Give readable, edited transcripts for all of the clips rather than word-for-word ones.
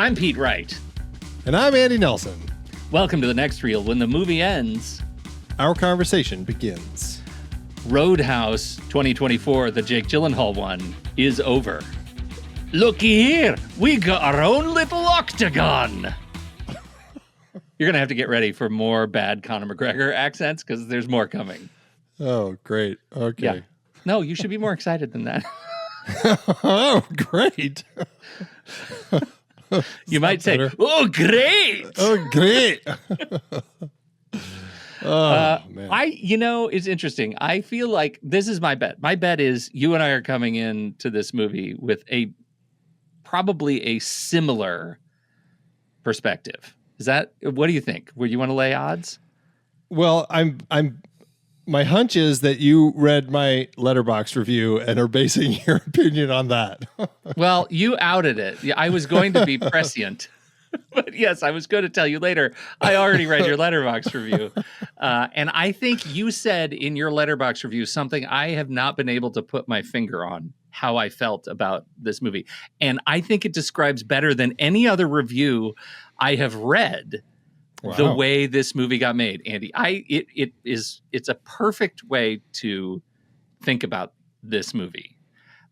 I'm Pete Wright. And I'm Andy Nelson. Welcome to the next reel. When the movie ends, our conversation begins. Roadhouse 2024, the Jake Gyllenhaal one, is over. Looky here, we got our own little octagon. You're going to have to get ready for more bad Conor McGregor accents because there's more coming. Oh, great. Okay. Yeah. No, you should be more excited than that. Oh, great. You might say, oh, great. Oh, great. Man. It's interesting. I feel like this is my bet. My bet is you and I are coming into this movie with probably a similar perspective. What do you think? Would you want to lay odds? Well, my hunch is that you read my Letterboxd review and are basing your opinion on that. Well, you outed it. I was going to be prescient. But yes, I was going to tell you later. I already read your Letterboxd review. And I think you said in your Letterboxd review something I have not been able to put my finger on, how I felt about this movie. And I think it describes better than any other review I have read the way this movie got made, Andy. It's a perfect way to think about this movie.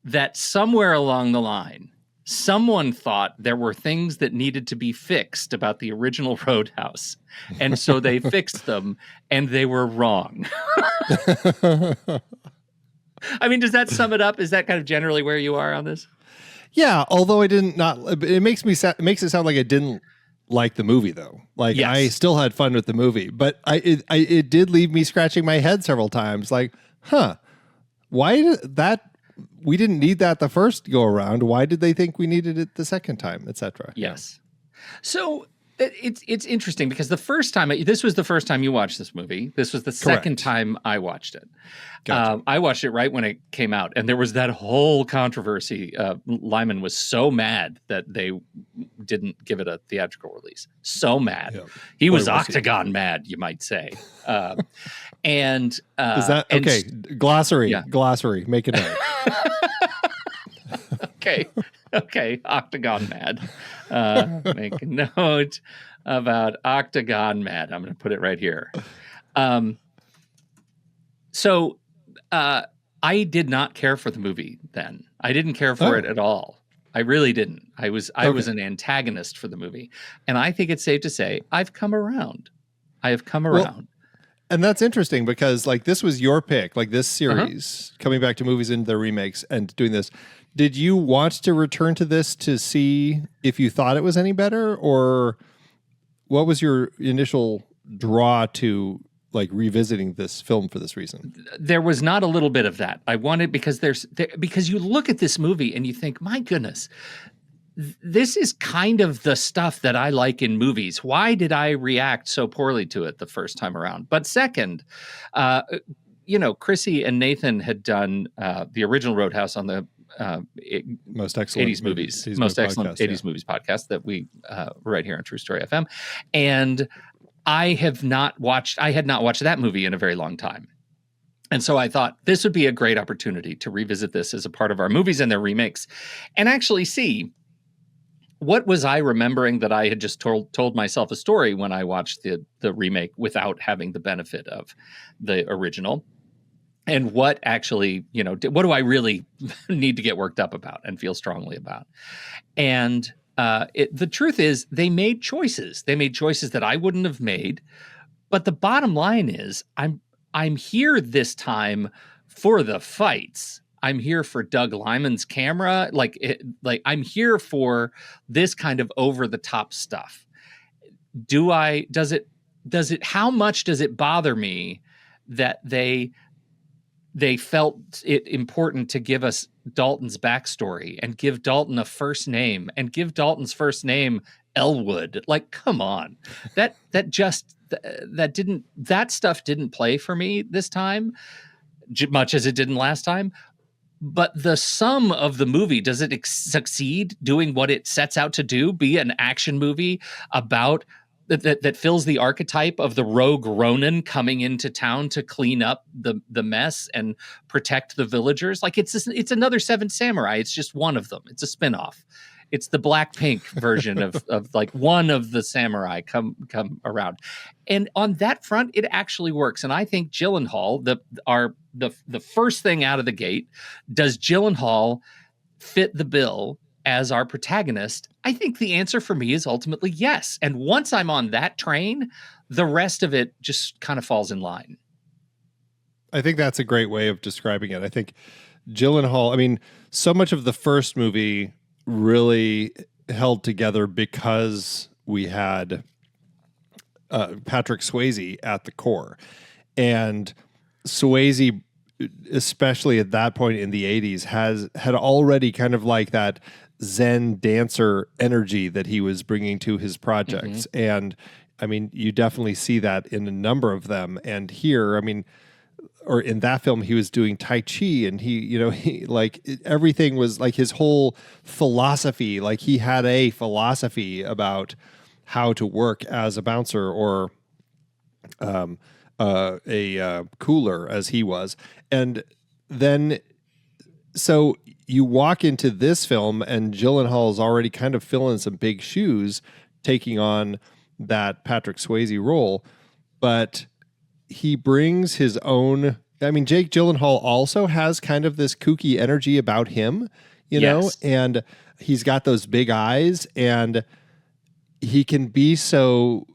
That somewhere along the line, someone thought there were things that needed to be fixed about the original Roadhouse. And so they fixed them, and they were wrong. I mean, does that sum it up? Is that kind of generally where you are on this? Yeah, although it makes it sound like I didn't like the movie, though. Like, yes. I still had fun with the movie, but it did leave me scratching my head several times. Like, why did that? We didn't need that the first go around. Why did they think we needed it the second time, etc.? Yes. So it's interesting because this was the first time you watched this movie. This was the second time I watched it. Gotcha. I watched it right when it came out, and there was that whole controversy. Liman was so mad that they didn't give it a theatrical release. So mad. Yeah. He was octagon mad, you might say. And is that okay? Glossary. Yeah. Glossary. Make it out. Okay. Octagon mad. Make a note about octagon mad. I'm going to put it right here. So I did not care for the movie then. I didn't care for it at all. I really didn't. I was an antagonist for the movie, and I think it's safe to say I've come around. I have come around. Well, and that's interesting because like this was your pick, like this series, coming back to movies and the remakes and doing this. Did you want to return to this to see if you thought it was any better, or what was your initial draw to like revisiting this film for this reason? There was not a little bit of that. I wanted because you look at this movie and you think, my goodness, this is kind of the stuff that I like in movies. Why did I react so poorly to it the first time around? But second, Chrissy and Nathan had done the original Roadhouse on the most excellent 80s movies, most excellent podcast, 80s movies podcast that we right here on True Story FM. And I had not watched that movie in a very long time. And so I thought this would be a great opportunity to revisit this as a part of our movies and their remakes and actually see what was I remembering that I had just told myself a story when I watched the remake without having the benefit of the original. And what actually, what do I really need to get worked up about and feel strongly about? And the truth is they made choices. They made choices that I wouldn't have made. But the bottom line is I'm here this time for the fights. I'm here for Doug Liman's camera. I'm here for this kind of over the top stuff. How much does it bother me that they felt it important to give us Dalton's backstory and give Dalton a first name and give Dalton's first name Elwood? Like, come on. That stuff didn't play for me this time, much as it didn't last time. But the sum of the movie, does it succeed doing what it sets out to do, be an action movie about that fills the archetype of the rogue Ronin coming into town to clean up the mess and protect the villagers? Like it's another Seven Samurai. It's just one of them. It's a spinoff. it's the Blackpink version of like one of the samurai come around. And on that front, it actually works. And I think Gyllenhaal, the first thing out of the gate, does Gyllenhaal fit the bill as our protagonist? I think the answer for me is ultimately yes. And once I'm on that train, the rest of it just kind of falls in line. I think that's a great way of describing it. I think Gyllenhaal, I mean, so much of the first movie really held together because we had Patrick Swayze at the core. And Swayze, especially at that point in the 80s, had already kind of like that Zen dancer energy that he was bringing to his projects. Mm-hmm. And I mean, you definitely see that in a number of them. And here, I mean, or in that film, he was doing Tai Chi, and he like everything was like his whole philosophy. Like he had a philosophy about how to work as a bouncer or a cooler as he was. And then, so you walk into this film and Gyllenhaal is already kind of filling some big shoes, taking on that Patrick Swayze role, but he brings his own. I mean, Jake Gyllenhaal also has kind of this kooky energy about him, you know, and he's got those big eyes, and he can be so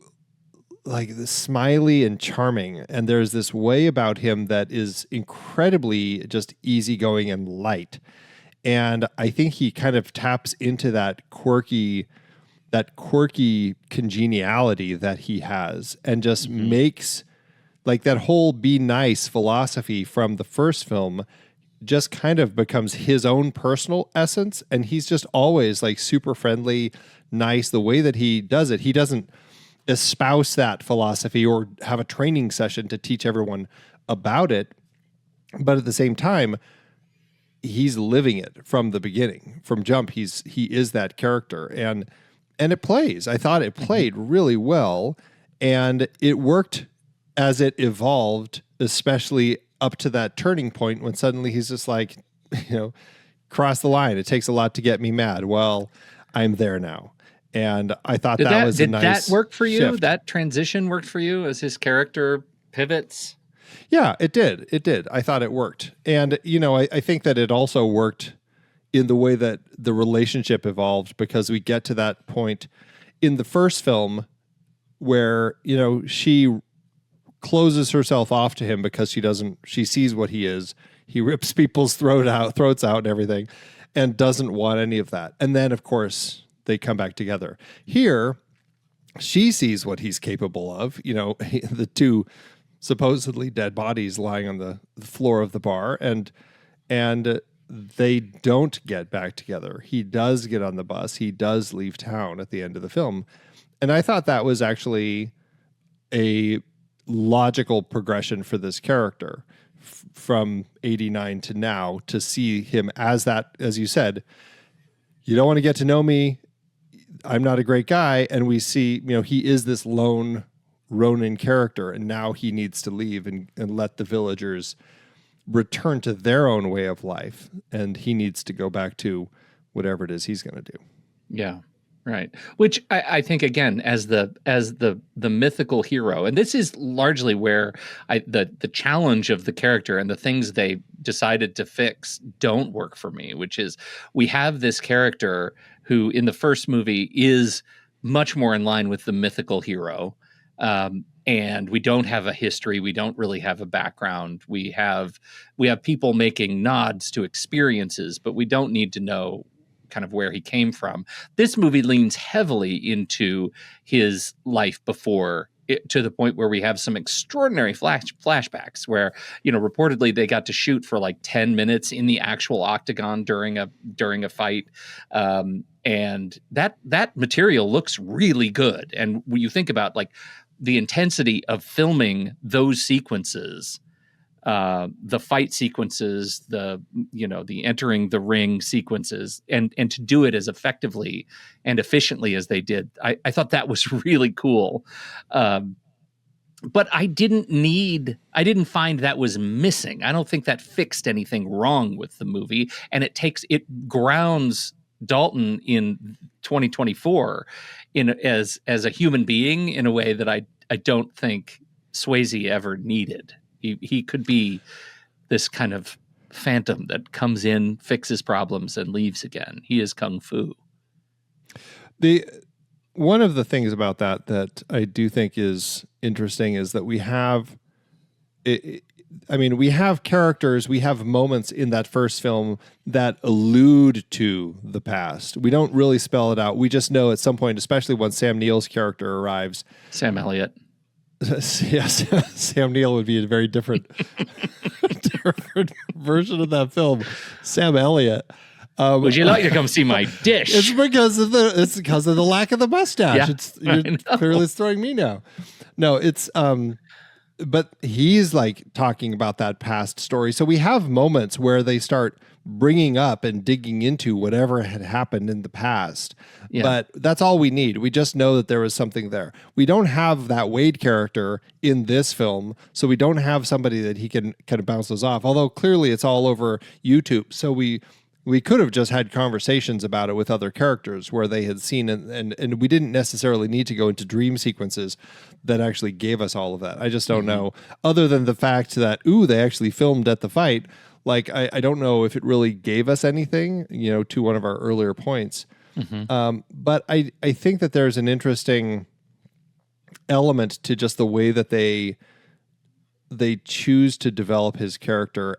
like smiley and charming. And there's this way about him that is incredibly just easygoing and light. And I think he kind of taps into that quirky congeniality that he has, and just makes like that whole be nice philosophy from the first film just kind of becomes his own personal essence. And he's just always like super friendly, nice. The way that he does it, he doesn't espouse that philosophy or have a training session to teach everyone about it. But at the same time, he's living it from the beginning, from jump. He is that character, and it plays. I thought it played really well, and it worked as it evolved, especially up to that turning point when suddenly he's just like, cross the line. It takes a lot to get me mad. Well, I'm there now. And I thought that was a nice shift. Did that work for you? Shift. That transition worked for you as his character pivots? Yeah, it did. It did. I thought it worked. And, I think that it also worked in the way that the relationship evolved, because we get to that point in the first film where, she closes herself off to him because she sees what he is. He rips people's throats out and everything, and doesn't want any of that. And then, of course, they come back together. Here, she sees what he's capable of. The two supposedly dead bodies lying on the floor of the bar, and they don't get back together. He does get on the bus. He does leave town at the end of the film. And I thought that was actually a logical progression for this character from 89 to now, to see him as that, as you said, you don't want to get to know me. I'm not a great guy. And we see, he is this lone Ronin character, and now he needs to leave and let the villagers return to their own way of life. And he needs to go back to whatever it is he's going to do. Yeah. Right. Which I think, again, as the mythical hero, and this is largely where the challenge of the character and the things they decided to fix don't work for me, which is we have this character who in the first movie is much more in line with the mythical hero. And we don't have a history. We don't really have a background. We have people making nods to experiences, but we don't need to know kind of where he came from. This movie leans heavily into his life before it, to the point where we have some extraordinary flashbacks where, reportedly they got to shoot for like 10 minutes in the actual octagon during a fight. And that material looks really good. And when you think about like the intensity of filming those sequences, the fight sequences, the entering the ring sequences, and to do it as effectively and efficiently as they did, I thought that was really cool. But I didn't find that was missing. I don't think that fixed anything wrong with the movie, and it grounds Dalton in 2024 as a human being in a way that I don't think Swayze ever needed. He could be this kind of phantom that comes in, fixes problems, and leaves again. He is kung fu. One of the things about that I do think is interesting is that we have, we have characters, we have moments in that first film that allude to the past. We don't really spell it out. We just know at some point, especially when Sam Neill's character arrives. Sam Elliott. Yes, Sam Neill would be a very different version of that film. Sam Elliott. Would you like to come see my dish? It's because of the lack of the mustache. Yeah, You're clearly throwing me now. No, it's but he's like talking about that past story. So we have moments where they start bringing up and digging into whatever had happened in the past. Yeah. But that's all we need. We just know that there was something there. We don't have that Wade character in this film, so we don't have somebody that he can kind of bounce those off. Although clearly it's all over YouTube. So we could have just had conversations about it with other characters where they had seen and we didn't necessarily need to go into dream sequences that actually gave us all of that. I just don't know. Other than the fact that, they actually filmed at the fight. Like, I don't know if it really gave us anything, to one of our earlier points. But I think that there's an interesting element to just the way that they choose to develop his character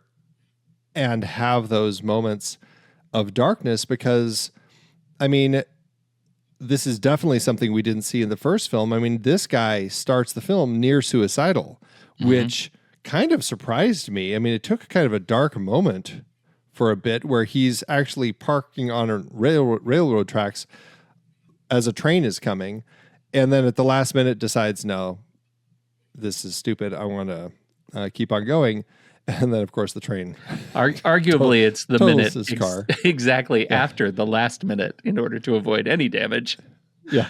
and have those moments of darkness, because this is definitely something we didn't see in the first film. This guy starts the film near suicidal, which kind of surprised me. It took kind of a dark moment for a bit where he's actually parking on a railroad tracks as a train is coming, and then at the last minute decides, no, this is stupid. I want to keep on going. And then, of course, the train. Arguably, it's the minute his car. Exactly after the last minute in order to avoid any damage. Yeah,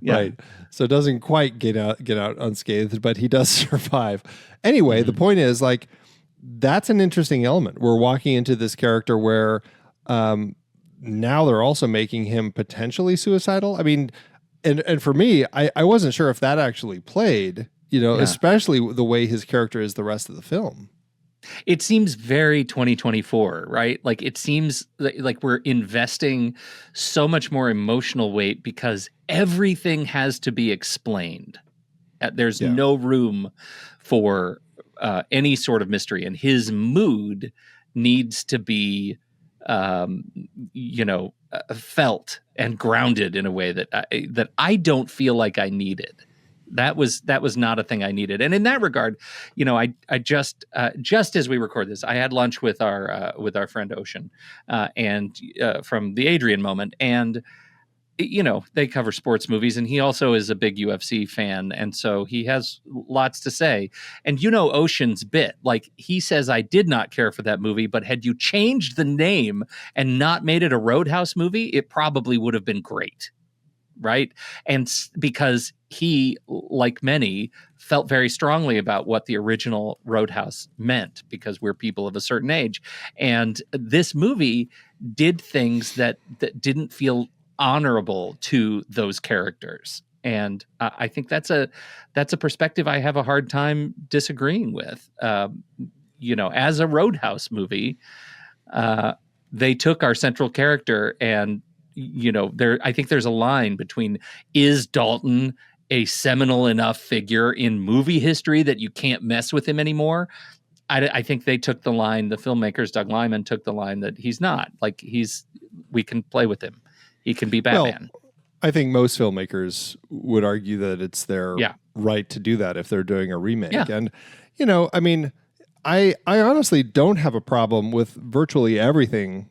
right. So it doesn't quite get out unscathed, but he does survive. Anyway, the point is, like, that's an interesting element. We're walking into this character where now they're also making him potentially suicidal. And for me, I wasn't sure if that actually played, especially the way his character is the rest of the film. It seems very 2024, right? Like, it seems like we're investing so much more emotional weight because everything has to be explained. There's no room for any sort of mystery, and his mood needs to be, felt and grounded in a way that I don't feel like I needed. That was not a thing I needed. And in that regard, I just as we record this, I had lunch with our friend Ocean, and from the Adrian Moment, and they cover sports movies, and he also is a big UFC fan, and so he has lots to say. And Ocean's bit, like, he says, I did not care for that movie, but had you changed the name and not made it a Roadhouse movie, it probably would have been great. Right. And because he, like many, felt very strongly about what the original Roadhouse meant, because we're people of a certain age. And this movie did things that didn't feel honorable to those characters. And I think that's a perspective I have a hard time disagreeing with. As a Roadhouse movie, they took our central character and I think there's a line between, is Dalton a seminal enough figure in movie history that you can't mess with him anymore? I think they took the line, the filmmakers, Doug Liman, took the line that he's not. Like, we can play with him. He can be Batman. Well, I think most filmmakers would argue that it's their right to do that if they're doing a remake. Yeah. And, I honestly don't have a problem with virtually everything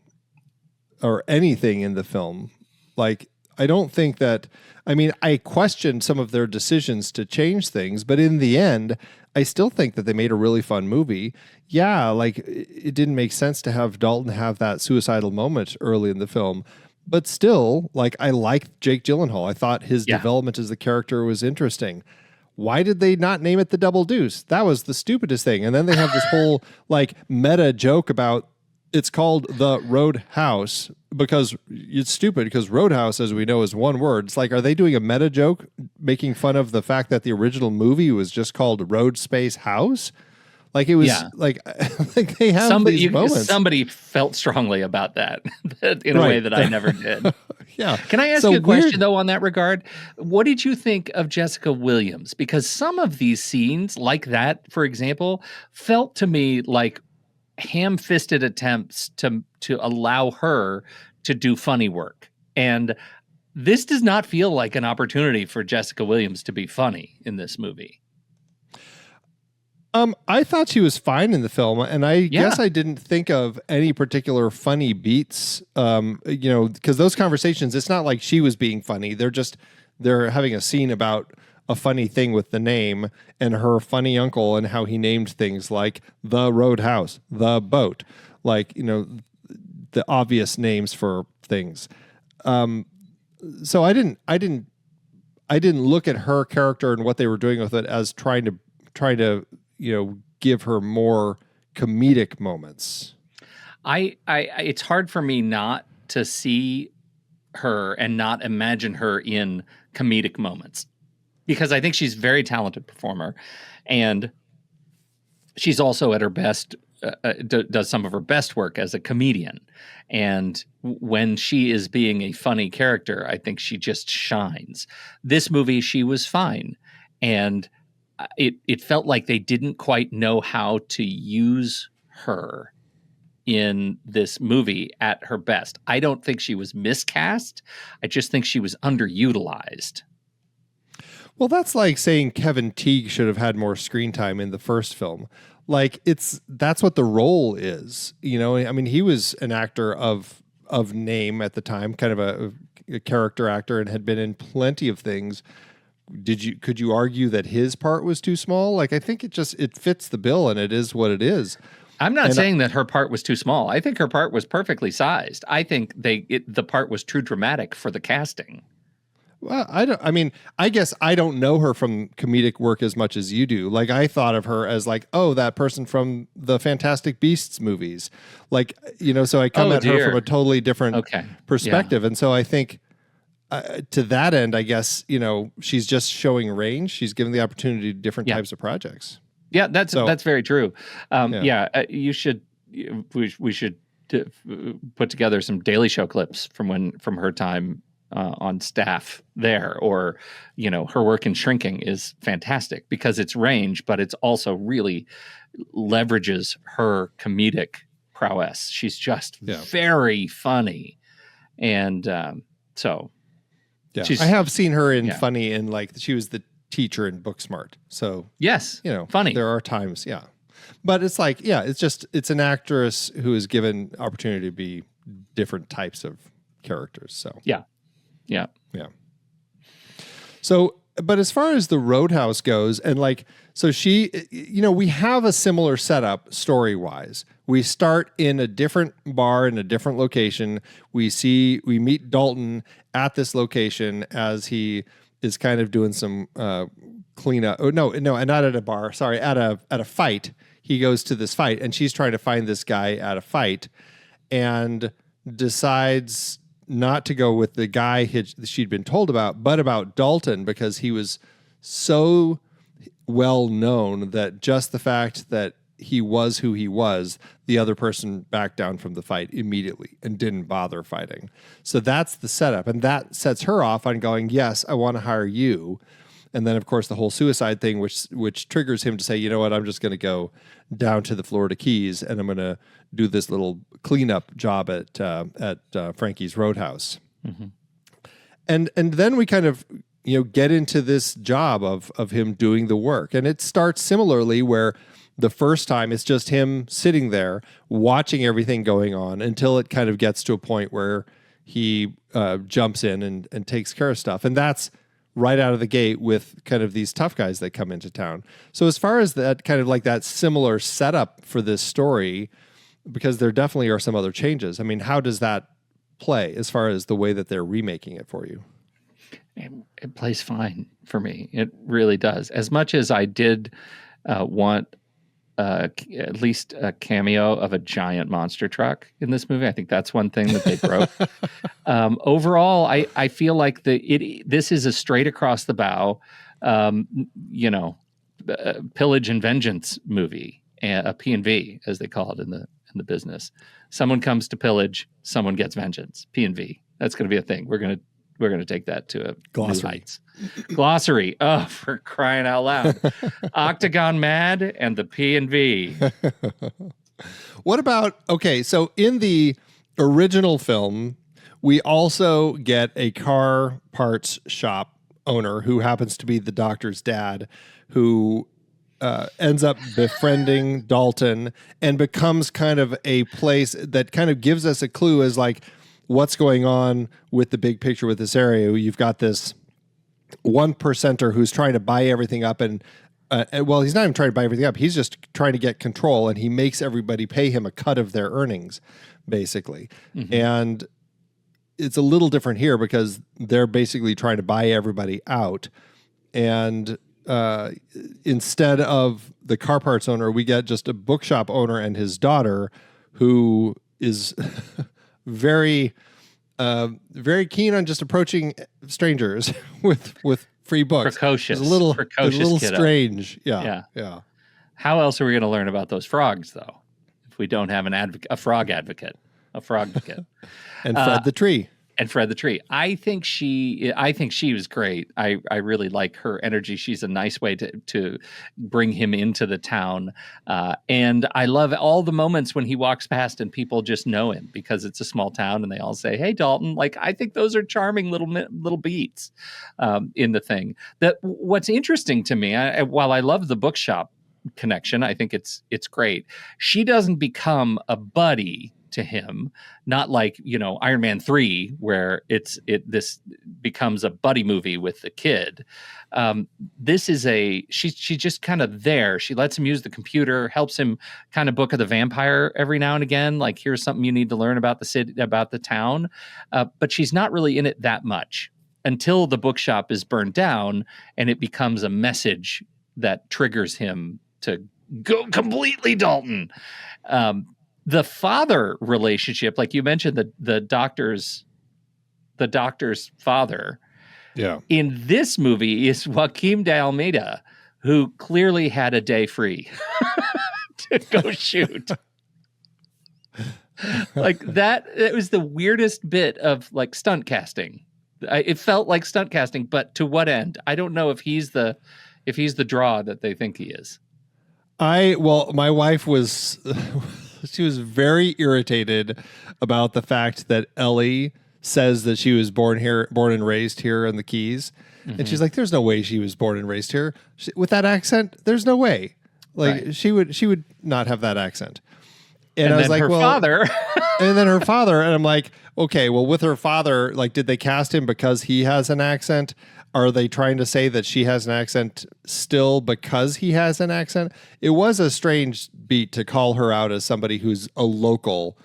or anything in the film. Like, I don't think that, I questioned some of their decisions to change things, but in the end, I still think that they made a really fun movie. Yeah, like, it didn't make sense to have Dalton have that suicidal moment early in the film, but still, like, I liked Jake Gyllenhaal. I thought his development as the character was interesting. Why did they not name it the Double Deuce? That was the stupidest thing. And then they have this whole, like, meta joke about it's called the Roadhouse because it's stupid because Roadhouse, as we know, is one word. It's like, are they doing a meta joke making fun of the fact that the original movie was just called Road Space House? Like it was like they have these moments. Somebody felt strongly about that in a way that I never did. Yeah. Can I ask you a question though on that regard? What did you think of Jessica Williams? Because some of these scenes like that, for example, felt to me like ham-fisted attempts to allow her to do funny work. And this does not feel like an opportunity for Jessica Williams to be funny in this movie. I thought she was fine in the film, and I guess I didn't think of any particular funny beats. Because those conversations, it's not like she was being funny. They're having a scene about a funny thing with the name and her funny uncle and how he named things like the Roadhouse, the boat, like, the obvious names for things. So I didn't look at her character and what they were doing with it as trying to give her more comedic moments. It's hard for me not to see her and not imagine her in comedic moments, because I think she's a very talented performer, and she's also at her best, does some of her best work as a comedian. And when she is being a funny character, I think she just shines. This movie, she was fine. And it felt like they didn't quite know how to use her in this movie at her best. I don't think she was miscast. I just think she was underutilized. Well, that's like saying Kevin Teague should have had more screen time in the first film. Like that's what the role is. I mean, he was an actor of name at the time, kind of a character actor, and had been in plenty of things. Could you argue that his part was too small? Like, I think it fits the bill, and it is what it is. I'm not saying that her part was too small. I think her part was perfectly sized. I think the part was too dramatic for the casting. Well, I guess I don't know her from comedic work as much as you do. Like, I thought of her as like, oh, that person from the Fantastic Beasts movies. Like, so I come at her from a totally different perspective. Yeah. And so I think to that end, I guess, she's just showing range. She's given the opportunity to different types of projects. Yeah, that's very true. We should put together some Daily Show clips from her time on staff there, or her work in Shrinking is fantastic because it's range, but it's also really leverages her comedic prowess. She's just very funny, and so I have seen her in funny, and like she was the teacher in Booksmart. So yes, funny. There are times, but it's like it's an actress who is given opportunity to be different types of characters. So yeah. So, but as far as the Roadhouse goes, and like, so she, we have a similar setup story-wise. We start in a different bar in a different location. We meet Dalton at this location as he is kind of doing some cleanup. Oh, no, not at a bar. Sorry, at a fight. He goes to this fight, and she's trying to find this guy at a fight, and decides not to go with the guy she'd been told about, but about Dalton, because he was so well known that just the fact that he was who he was, the other person backed down from the fight immediately and didn't bother fighting. So that's the setup. And that sets her off on going, yes, I want to hire you. And then, of course, the whole suicide thing, which triggers him to say, you know what, I'm just going to go down to the Florida Keys and I'm going to do this little cleanup job at Frankie's Roadhouse. Mm-hmm. And then we kind of get into this job of him doing the work. And it starts similarly, where the first time it's just him sitting there watching everything going on until it kind of gets to a point where he jumps in and takes care of stuff. And that's right out of the gate with kind of these tough guys that come into town. So as far as that kind of like that similar setup for this story, because there definitely are some other changes. I mean, how does that play as far as the way that they're remaking it for you? It plays fine for me. It really does. As much as I did want at least a cameo of a giant monster truck in this movie. I think that's one thing that they broke. Overall, I feel like this is a straight across the bow, pillage and vengeance movie, a P&V as they call it in the business. Someone comes to pillage, someone gets vengeance. P&V. That's going to be a thing. We're going to take that to a new heights. Glossary. Oh, for crying out loud. Octagon Mad and the P&V. What about, okay, so in the original film, we also get a car parts shop owner who happens to be the doctor's dad, who ends up befriending Dalton and becomes kind of a place that kind of gives us a clue as like what's going on with the big picture with this area. You've got this 1%er who's trying to buy everything up and well, he's not even trying to buy everything up. He's just trying to get control, and he makes everybody pay him a cut of their earnings, basically. Mm-hmm. And it's a little different here because they're basically trying to buy everybody out. And instead of the car parts owner, we get just a bookshop owner and his daughter, who is very keen on just approaching strangers with free books. Precocious. It's a little kiddo. Strange. Yeah. How else are we going to learn about those frogs, though, if we don't have a frog advocate? And Fred the tree. I think she was great. I really like her energy. She's a nice way to bring him into the town. And I love all the moments when he walks past and people just know him because it's a small town and they all say, "Hey, Dalton." Like, I think those are charming little beats in the thing. What's interesting to me, while I love the bookshop connection, I think it's great. She doesn't become a buddy to him, not like Iron Man 3, where this becomes a buddy movie with the kid. This is she's just kind of there. She lets him use the computer, helps him kind of book of the vampire every now and again. Like, here's something you need to learn about the city, about the town, but she's not really in it that much until the bookshop is burned down and it becomes a message that triggers him to go completely Dalton. The father relationship, like you mentioned, the doctor's father. Yeah. In this movie is Joaquim de Almeida, who clearly had a day free to go shoot. Like that, it was the weirdest bit of like stunt casting. It felt like stunt casting, but to what end? I don't know if he's the draw that they think he is. My wife was. She was very irritated about the fact that Ellie says that she was born and raised here in the Keys. Mm-hmm. And she's like, there's no way she was born and raised here. With that accent, there's no way. Like, right. she would not have that accent. And I was like, father. And then her father. And I'm like, okay, well, with her father, like, did they cast him because he has an accent? Are they trying to say that she has an accent still because he has an accent? It was a strange beat to call her out as somebody who's a local,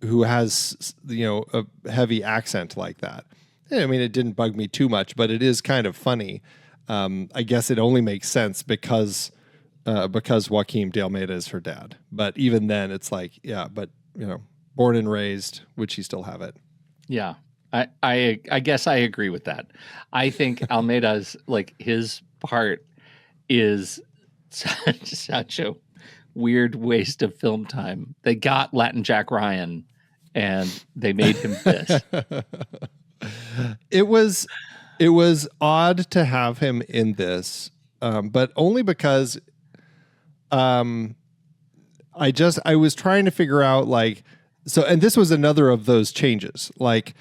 who has, a heavy accent like that. I mean, it didn't bug me too much, but it is kind of funny. I guess it only makes sense because Joaquim de Almeida is her dad. But even then, it's like, yeah, but, born and raised, would she still have it? Yeah. I guess I agree with that. I think Almeida's, like, his part is such a weird waste of film time. They got Latin Jack Ryan and they made him this. It was odd to have him in this, but only because I was trying to figure out, like, so, and this was another of those changes, like,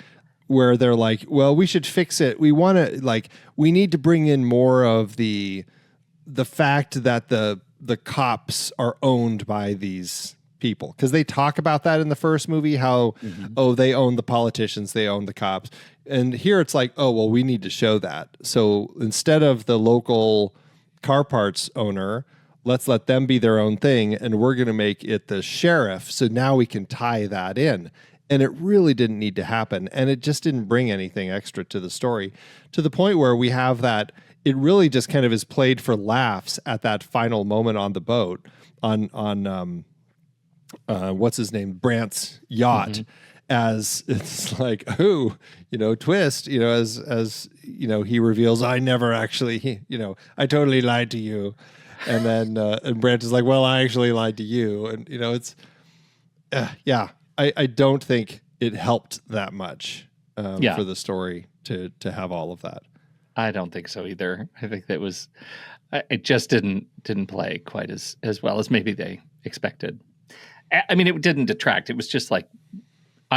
where they're like, well, we should fix it. We want to, like, we need to bring in more of the fact that the cops are owned by these people. Because they talk about that in the first movie, how, they own the politicians, they own the cops. And here it's like, oh, well, we need to show that. So instead of the local car parts owner, let's let them be their own thing. And we're going to make it the sheriff. So now we can tie that in. And it really didn't need to happen. And it just didn't bring anything extra to the story, to the point where we have that it really just kind of is played for laughs at that final moment on the boat on what's his name, Brant's yacht. Mm-hmm. As it's like, oh, twist, as he reveals, I never actually, I totally lied to you. And then, and Brant is like, well, I actually lied to you. And, it's, yeah, I don't think it helped that much for the story to have all of that. I don't think so either. I think that was, it just didn't play quite as well as maybe they expected. I mean, it didn't detract. It was just like,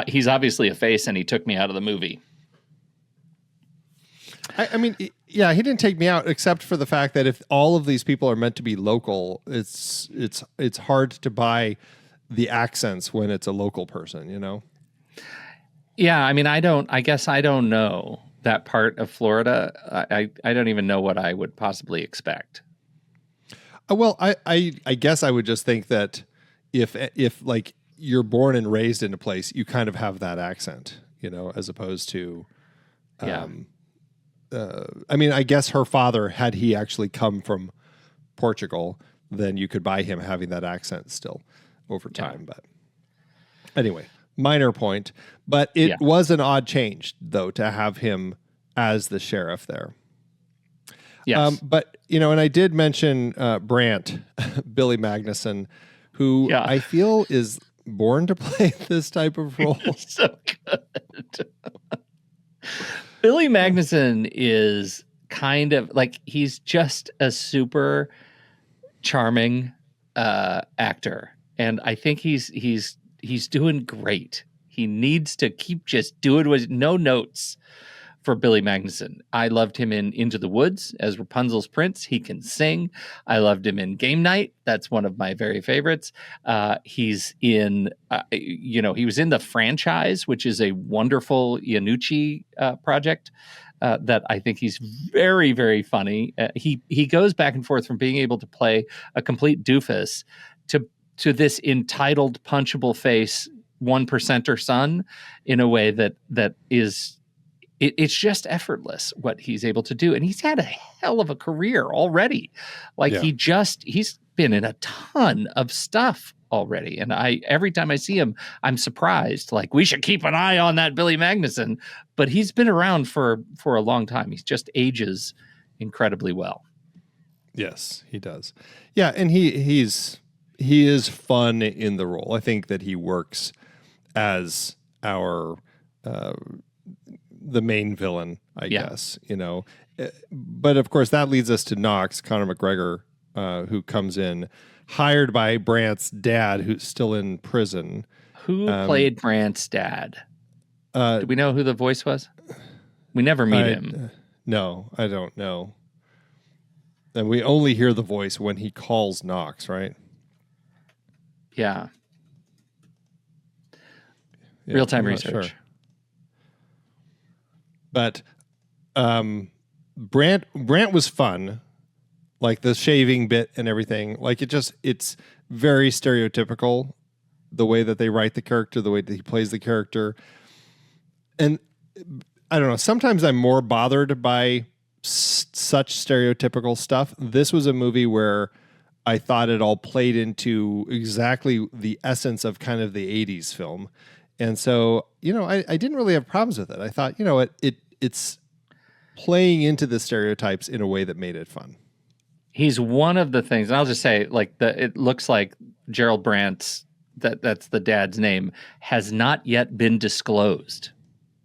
he's obviously a face, and he took me out of the movie. I mean, yeah, he didn't take me out, except for the fact that if all of these people are meant to be local, it's hard to buy the accents when it's a local person, Yeah, I mean, I guess I don't know that part of Florida. I don't even know what I would possibly expect. Well, I guess I would just think that if like you're born and raised in a place, you kind of have that accent, as opposed to, I mean, I guess her father, had he actually come from Portugal, then you could buy him having that accent still over time. But anyway, minor point. But it was an odd change, though, to have him as the sheriff there. Yes. But, and I did mention Brant, Billy Magnussen, who I feel is born to play this type of role. So good. Billy Magnussen is kind of like, he's just a super charming actor, and I think he's doing great. He needs to keep just doing with no notes for Billy Magnussen. I loved him in Into the Woods as Rapunzel's prince. He can sing. I loved him in Game Night. That's one of my very favorites. He's in, he was in The Franchise, which is a wonderful Iannucci project that I think he's very, very funny. He goes back and forth from being able to play a complete doofus to this entitled, punchable face, 1%er son in a way that is, it's just effortless what he's able to do. And he's had a hell of a career already. Like he's been in a ton of stuff already. And every time I see him, I'm surprised. Like, we should keep an eye on that Billy Magnussen, but he's been around for a long time. He's just ages incredibly well. Yes, he does. Yeah. And he is fun in the role. I think that he works as the main villain, I guess, but of course that leads us to Knox, Conor McGregor, who comes in hired by Brant's dad, who's still in prison. Who played Brant's dad? Do we know who the voice was? We never meet him. No, I don't know. And we only hear the voice when he calls Knox, right? Yeah. Real-time research. Sure. But Brant was fun, like the shaving bit and everything. Like it's very stereotypical, the way that they write the character, the way that he plays the character. And I don't know, sometimes I'm more bothered by such stereotypical stuff. This was a movie where I thought it all played into exactly the essence of kind of the 80s film. And so, I didn't really have problems with it. I thought, it's playing into the stereotypes in a way that made it fun. He's one of the things, and I'll just say, like, it looks like Gerald Brant's, that's the dad's name, has not yet been disclosed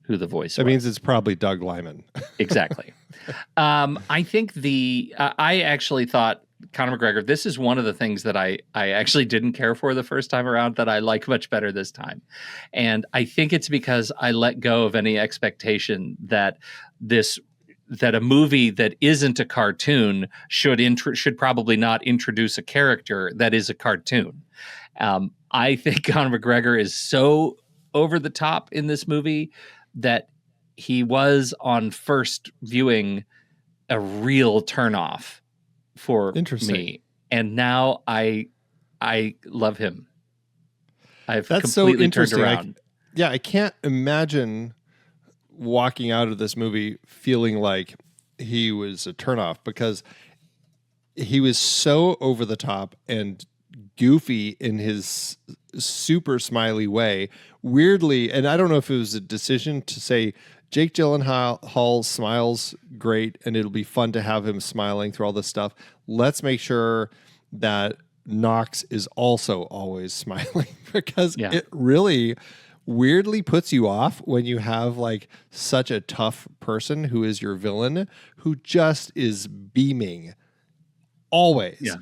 who the voice That was. means it's probably Doug Liman. Exactly. I think I actually thought Conor McGregor, this is one of the things that I actually didn't care for the first time around that I like much better this time. And I think it's because I let go of any expectation that a movie that isn't a cartoon should probably not introduce a character that is a cartoon. I think Conor McGregor is so over the top in this movie that he was on first viewing a real turnoff for me, and now I love him. That's completely so turned around. I can't imagine walking out of this movie feeling like he was a turnoff because he was so over the top and goofy in his super smiley way. Weirdly, and I don't know if it was a decision to say Jake Gyllenhaal smiles great and it'll be fun to have him smiling through all this stuff. Let's make sure that Knox is also always smiling because it really weirdly puts you off when you have like such a tough person who is your villain who just is beaming always. Yeah.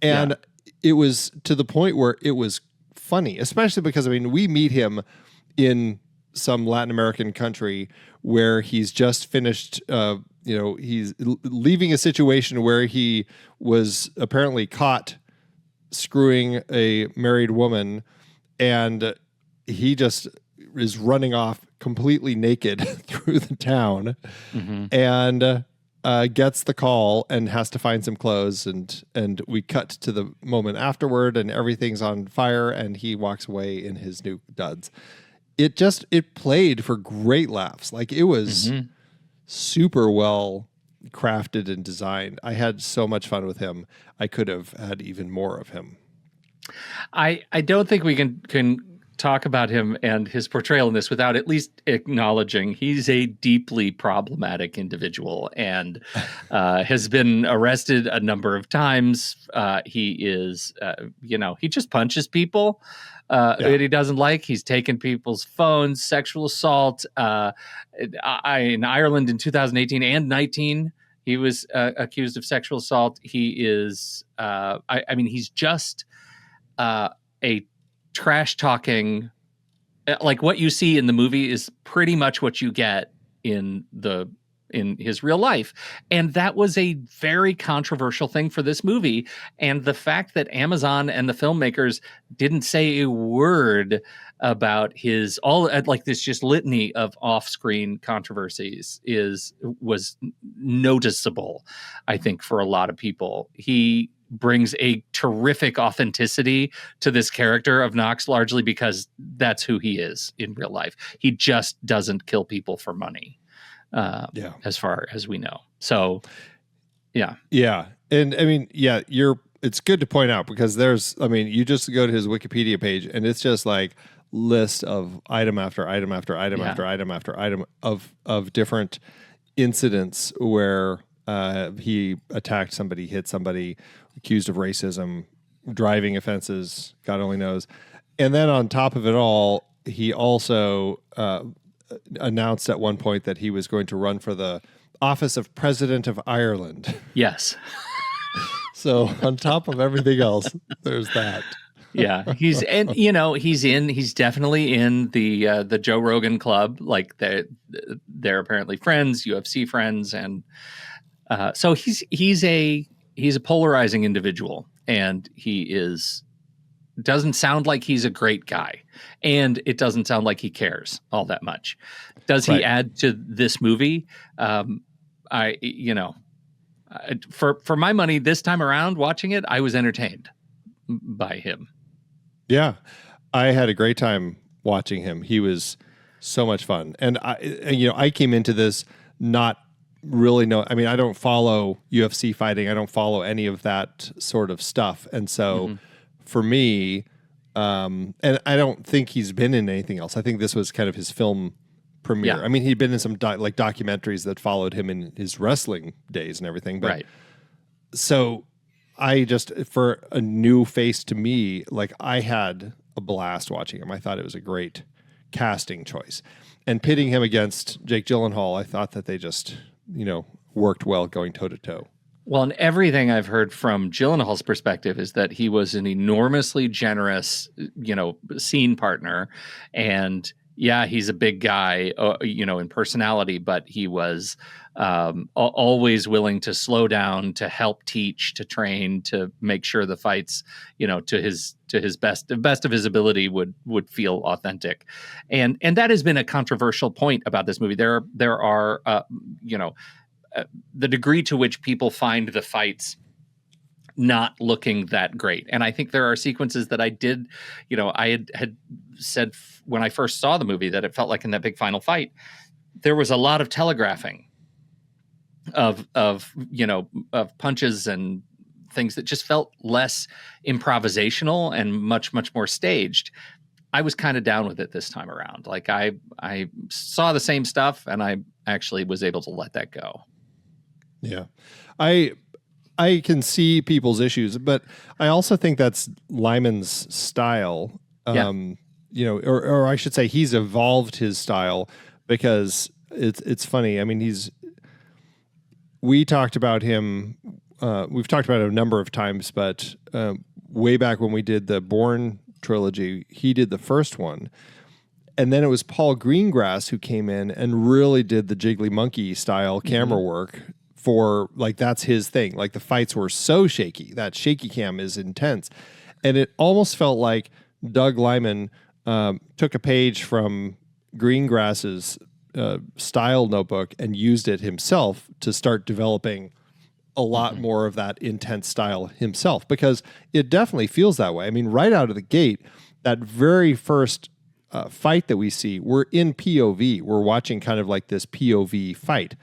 And it was to the point where it was funny, especially because, I mean, we meet him in some Latin American country where he's just finished, he's leaving a situation where he was apparently caught screwing a married woman, and he just is running off completely naked through the town and gets the call and has to find some clothes, and we cut to the moment afterward and everything's on fire and he walks away in his new duds. It played for great laughs. Like it was super well crafted and designed. I had so much fun with him. I could have had even more of him. I don't think we can talk about him and his portrayal in this without at least acknowledging he's a deeply problematic individual and has been arrested a number of times. He is, he just punches people that he doesn't like. He's taken people's phones, sexual assault. In Ireland in 2018 and 19, he was accused of sexual assault. He is, he's just a trash talking, like what you see in the movie is pretty much what you get in his real life. And that was a very controversial thing for this movie. And the fact that Amazon and the filmmakers didn't say a word about his like this just litany of off-screen controversies was noticeable, I think, for a lot of people. He brings a terrific authenticity to this character of Knox, largely because that's who he is in real life. He just doesn't kill people for money, as far as we know. So, yeah. And I mean, it's good to point out because you just go to his Wikipedia page and it's just like list of item after item after item after item after item of different incidents where he attacked somebody, hit somebody, accused of racism, driving offenses, God only knows. And then on top of it all, he also announced at one point that he was going to run for the office of President of Ireland. Yes. So on top of everything else, there's that. Yeah, he's definitely in the Joe Rogan club. Like they're apparently friends, UFC friends, and so he's a polarizing individual, and he doesn't sound like he's a great guy, and it doesn't sound like he cares all that much. Does he add to this movie? For my money this time around watching it, I was entertained by him. Yeah, I had a great time watching him. He was so much fun. And I came into this not really I don't follow UFC fighting. I don't follow any of that sort of stuff. And so for me, and I don't think he's been in anything else. I think this was kind of his film premiere. Yeah. I mean, he'd been in some documentaries that followed him in his wrestling days and everything. But so I just, for a new face to me, like I had a blast watching him. I thought it was a great casting choice. And pitting him against Jake Gyllenhaal, I thought that they just, worked well going toe to toe. Well, and everything I've heard from Gyllenhaal's perspective is that he was an enormously generous, scene partner. And he's a big guy, in personality, but he was always willing to slow down, to help teach, to train, to make sure the fights, to his best of his ability would feel authentic. And that has been a controversial point about this movie. There are the degree to which people find the fights not looking that great. And I think there are sequences that I did, I had said when I first saw the movie that it felt like in that big final fight, there was a lot of telegraphing of punches and things that just felt less improvisational and much more staged. I was kind of down with it this time around. Like I saw the same stuff and I actually was able to let that go. Yeah. I can see people's issues, but I also think that's Liman's style. Or I should say he's evolved his style, because it's funny. I mean, we talked about him. We've talked about it a number of times, but way back when we did the Bourne trilogy, he did the first one. And then it was Paul Greengrass who came in and really did the Jiggly Monkey style camera work for, like, that's his thing. Like, the fights were so shaky. That shaky cam is intense. And it almost felt like Doug Liman took a page from Greengrass's style notebook and used it himself to start developing a lot more of that intense style himself, because it definitely feels that way. I mean, right out of the gate, that very first fight that we see, we're in POV. We're watching kind of like this POV fight.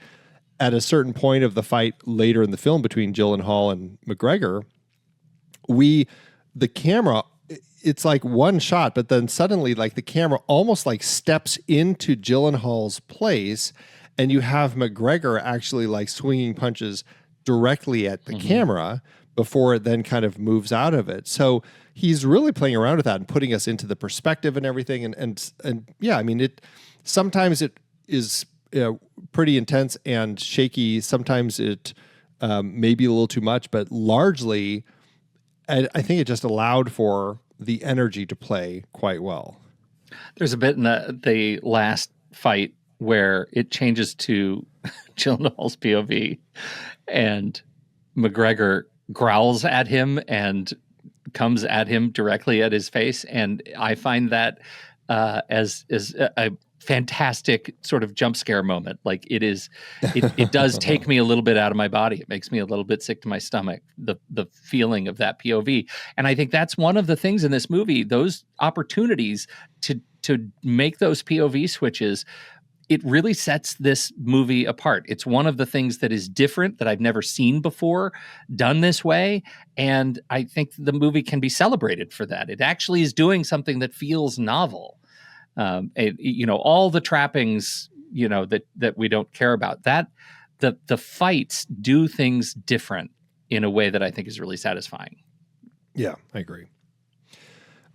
At a certain point of the fight later in the film between Gyllenhaal and McGregor, the camera, it's like one shot, but then suddenly, like, the camera almost like steps into Gyllenhaal's place, and you have McGregor actually like swinging punches directly at the camera before it then kind of moves out of it. So he's really playing around with that and putting us into the perspective and everything. And yeah, I mean, sometimes it is pretty intense and shaky. Sometimes it may be a little too much, but largely, I think it just allowed for the energy to play quite well. There's a bit in the last fight where it changes to Gyllenhaal's POV, and McGregor growls at him and comes at him directly at his face, and I find that as a fantastic sort of jump scare moment. Like, it does take me a little bit out of my body. It makes me a little bit sick to my stomach, the feeling of that POV. And I think that's one of the things in this movie, those opportunities to make those POV switches. It really sets this movie apart. It's one of the things that is different, that I've never seen before done this way. And I think the movie can be celebrated for that. It actually is doing something that feels novel. All the trappings, that we don't care about, that the fights do things different in a way that I think is really satisfying. Yeah, I agree.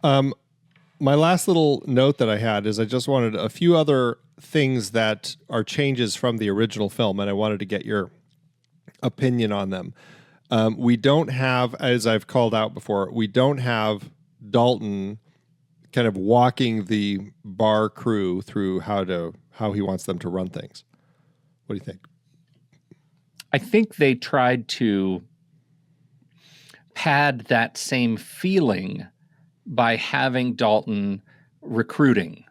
My last little note that I had is I just wanted a few other things that are changes from the original film, and I wanted to get your opinion on them. We don't have, as I've called out before, we don't have Dalton kind of walking the bar crew through how he wants them to run things. What do you think? I think they tried to pad that same feeling by having Dalton recruiting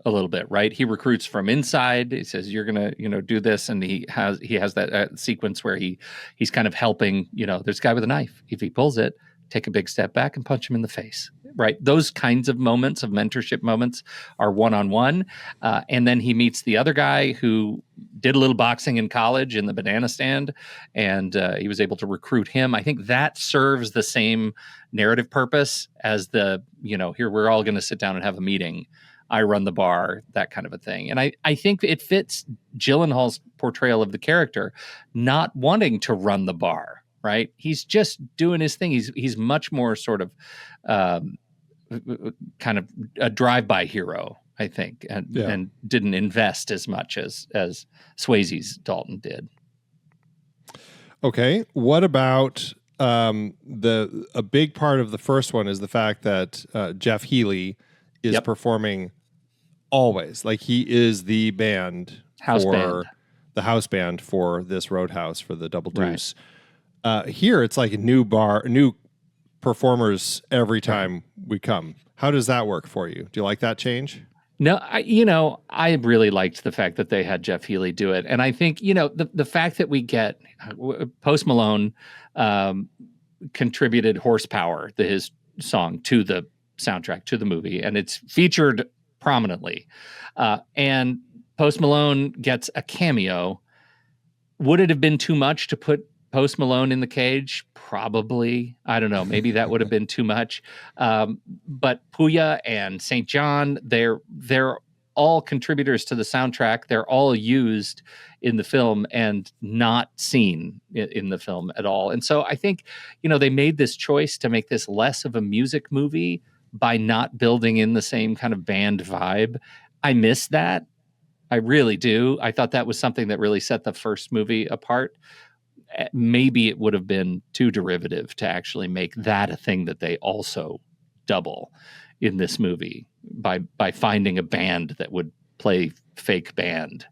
a little bit, right? He recruits from inside. He says, "You're gonna, do this," and he has that sequence where he's kind of helping. There's a guy with a knife. If he pulls it, take a big step back and punch him in the face. Right? Those kinds of moments, of mentorship moments, are one-on-one. And then he meets the other guy who did a little boxing in college in the banana stand, and he was able to recruit him. I think that serves the same narrative purpose as here we're all going to sit down and have a meeting. I run the bar, that kind of a thing. And I think it fits Gyllenhaal's portrayal of the character not wanting to run the bar, right? He's just doing his thing. He's much more sort of kind of a drive-by hero, I think, and didn't invest as much as Swayze's Dalton did. Okay, what about a big part of the first one is the fact that Jeff Healey is performing always, like he is the band the house band for this Roadhouse, for the Double Deuce. Right. Here it's like a new performers every time we come. How does that work for you? Do you like that change? No, I really liked the fact that they had Jeff Healey do it. And I think, the fact that we get Post Malone contributed Horsepower, his song, to the soundtrack, to the movie, and it's featured prominently. And Post Malone gets a cameo. Would it have been too much to put Post Malone in the cage? Probably. I don't know. Maybe that would have been too much. But Puya and St. John, they're all contributors to the soundtrack. They're all used in the film and not seen in the film at all. And so I think, they made this choice to make this less of a music movie by not building in the same kind of band vibe. I miss that. I really do. I thought that was something that really set the first movie apart. Maybe it would have been too derivative to actually make that a thing that they also double in this movie by finding a band that would play fake band.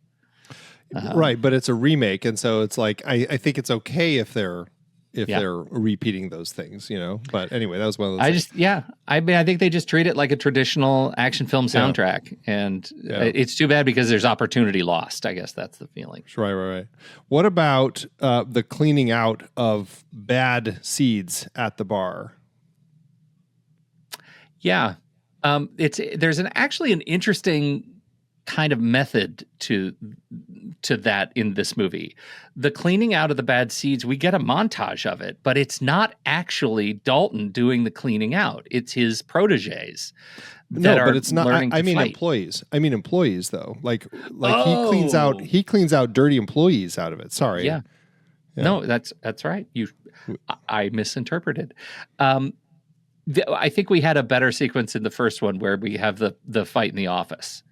Right, but it's a remake, and so it's like I think it's okay if they're repeating those things, But anyway, that was one of those things. I mean, I think they just treat it like a traditional action film soundtrack, and it's too bad because there's opportunity lost. I guess that's the feeling. Right. What about the cleaning out of bad seeds at the bar? Yeah, there's actually an interesting kind of method to that in this movie. The cleaning out of the bad seeds, we get a montage of it, but it's not actually Dalton doing the cleaning out. It's his proteges. But it's not. I mean employees. I mean employees though. Like he cleans out dirty employees out of it. Sorry. Yeah. No, that's right. I misinterpreted. I think we had a better sequence in the first one where we have the fight in the office.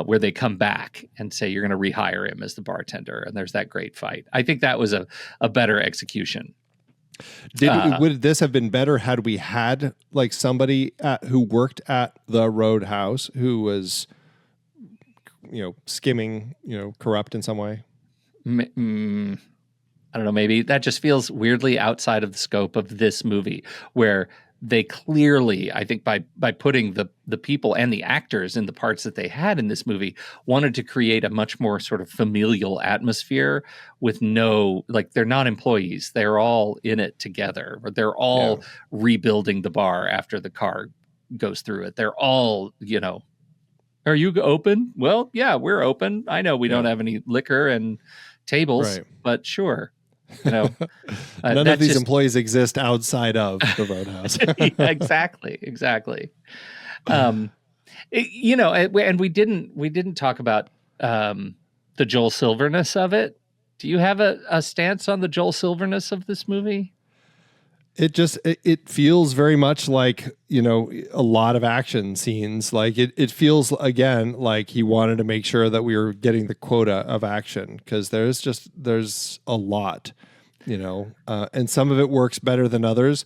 Where they come back and say, you're going to rehire him as the bartender. And there's that great fight. I think that was a better execution. Would this have been better had we had like somebody who worked at the Roadhouse who was, skimming, corrupt in some way? I don't know. Maybe that just feels weirdly outside of the scope of this movie where they clearly, I think by putting the people and the actors in the parts that they had in this movie, wanted to create a much more sort of familial atmosphere with they're not employees. They're all in it together. They're all rebuilding the bar after the car goes through it. They're all, are you open? Well, yeah, we're open. I know we don't have any liquor and tables, but sure. None of these employees exist outside of the Roadhouse. Exactly. And we didn't talk about the Joel Silverness of it. Do you have a stance on the Joel Silverness of this movie? It feels very much like, a lot of action scenes. Like it feels again like he wanted to make sure that we were getting the quota of action because there's a lot, and some of it works better than others.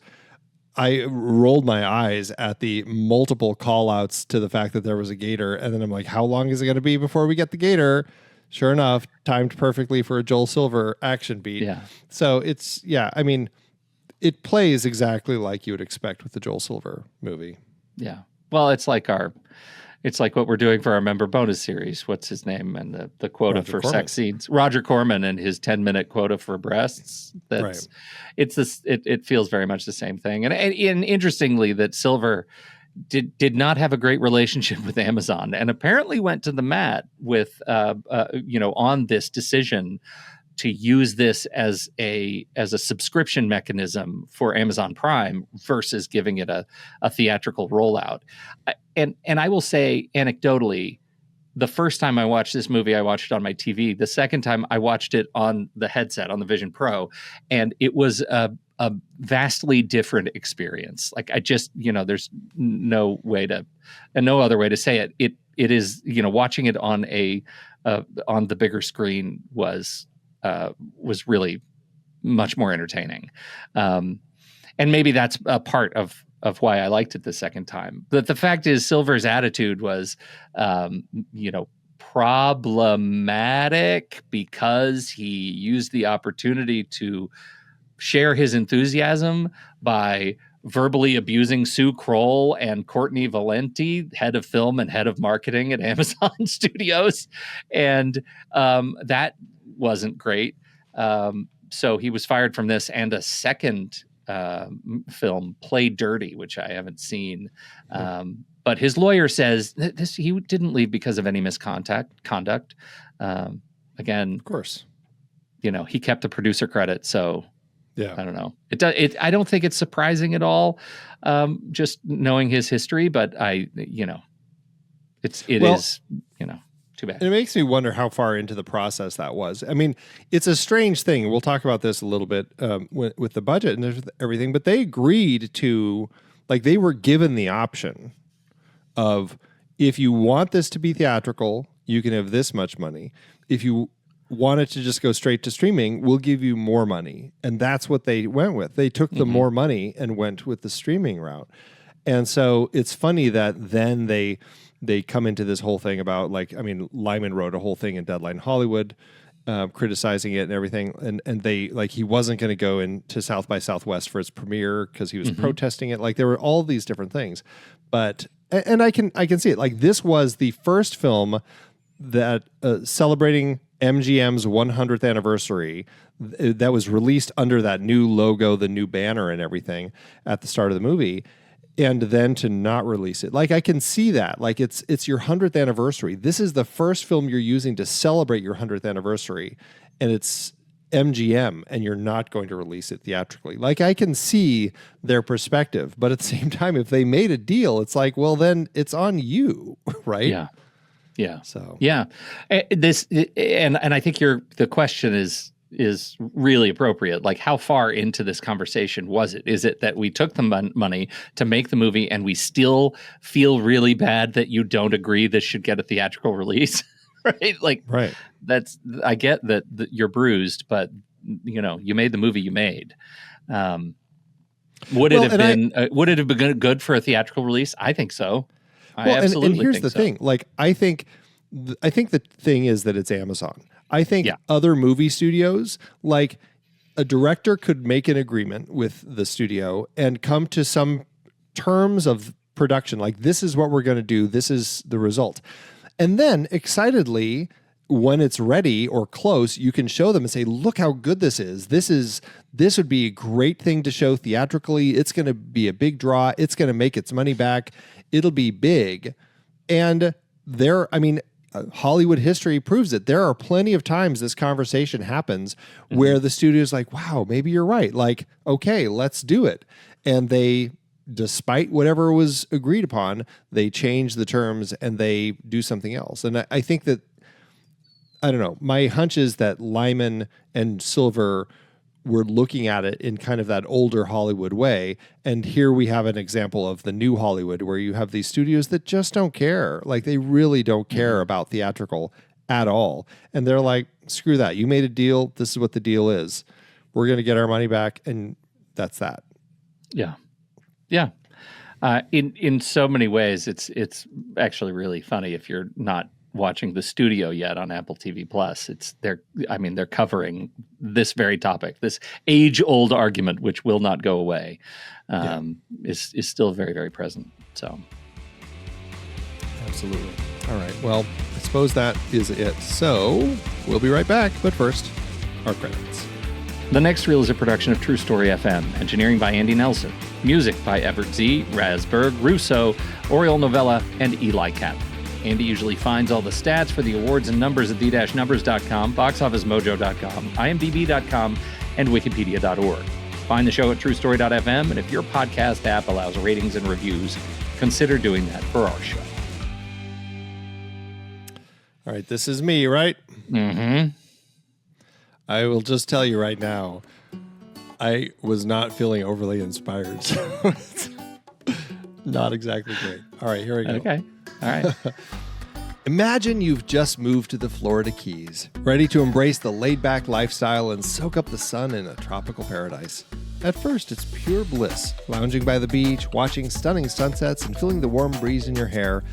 I rolled my eyes at the multiple call outs to the fact that there was a gator. And then I'm like, how long is it going to be before we get the gator? Sure enough, timed perfectly for a Joel Silver action beat. Yeah. So I mean, it plays exactly like you would expect with the Joel Silver movie. Yeah. Well, it's like what we're doing for our member bonus series. What's his name? And the quota for sex scenes. Roger Corman and his 10-minute quota for breasts. It feels very much the same thing. And interestingly, that Silver did not have a great relationship with Amazon and apparently went to the mat with on this decision to use this as a subscription mechanism for Amazon Prime versus giving it a theatrical rollout. And I will say anecdotally, the first time I watched this movie, I watched it on my TV. The second time I watched it on the headset, on the Vision Pro, and it was a vastly different experience. Like I just, there's no other way to say it. It is, watching it on on the bigger screen was really much more entertaining. And maybe that's a part of why I liked it the second time. But the fact is Silver's attitude was, problematic because he used the opportunity to share his enthusiasm by verbally abusing Sue Kroll and Courtney Valenti, head of film and head of marketing at Amazon Studios. And that wasn't great. So he was fired from this and a second film, Play Dirty, which I haven't seen. But his lawyer says he didn't leave because of any misconduct. Again, of course. he kept the producer credit. So yeah, I don't know. I don't think it's surprising at all, just knowing his history. But it is too bad. It makes me wonder how far into the process that was. I mean, it's a strange thing. We'll talk about this a little bit with the budget and everything, but they agreed to, like, they were given the option of, if you want this to be theatrical, you can have this much money. If you want it to just go straight to streaming, we'll give you more money. And that's what they went with. They took the more money and went with the streaming route. And so it's funny that then they come into this whole thing about, like, I mean, Liman wrote a whole thing in Deadline Hollywood criticizing it and everything. And they, like, he wasn't going to go into South by Southwest for its premiere because he was protesting it. Like, there were all these different things. But, and I can see it. Like, this was the first film that celebrating MGM's 100th anniversary that was released under that new logo, the new banner and everything at the start of the movie. And then to not release it. Like, I can see that. Like, it's your 100th anniversary. This is the first film you're using to celebrate your 100th anniversary. And it's MGM, and you're not going to release it theatrically. Like, I can see their perspective. But at the same time, if they made a deal, it's like, well, then it's on you, right? Yeah. Yeah. So, yeah. And I think the question is really appropriate. Like, how far into this conversation was it? Is it that we took the money to make the movie and we still feel really bad that you don't agree this should get a theatrical release? Right? Like, right. I get that you're bruised, but you made the movie you made. Would it have been good for a theatrical release? I think so. I absolutely and here's think the so. thing. Like, I think the thing is that it's Amazon. I think other movie studios, like, a director could make an agreement with the studio and come to some terms of production. Like, this is what we're going to do. This is the result. And then excitedly, when it's ready or close, you can show them and say, look how good this is. This would be a great thing to show theatrically. It's going to be a big draw. It's going to make its money back. It'll be big. And Hollywood history proves it. There are plenty of times this conversation happens where the studio's like, wow, maybe you're right. Like, okay, let's do it. And they, despite whatever was agreed upon, they change the terms and they do something else. And I think that, I don't know, my hunch is that Liman and Silver were looking at it in kind of that older Hollywood way. And here we have an example of the new Hollywood where you have these studios that just don't care. Like, they really don't care about theatrical at all. And they're like, screw that. You made a deal. This is what the deal is. We're going to get our money back. And that's that. Yeah. Yeah. In so many ways, it's actually really funny if you're not watching The Studio yet on Apple TV Plus. They're covering this very topic, this age-old argument, which will not go away, is still very, very present. So, absolutely. All right. Well, I suppose that is it. So we'll be right back. But first, our credits. The next reel is a production of True Story FM. Engineering by Andy Nelson. Music by Everett Z, Rasberg, Russo, Oriole Novella, and Eli Cap. Andy usually finds all the stats for the awards and numbers at the-numbers.com, boxofficemojo.com, imdb.com, and wikipedia.org. Find the show at truestory.fm, and if your podcast app allows ratings and reviews, consider doing that for our show. All right, this is me, right? Mm-hmm. I will just tell you right now, I was not feeling overly inspired. So it's not exactly great. All right, here we go. Okay. All right. Imagine you've just moved to the Florida Keys, ready to embrace the laid-back lifestyle and soak up the sun in a tropical paradise. At first, it's pure bliss, lounging by the beach, watching stunning sunsets, and feeling the warm breeze in your hair.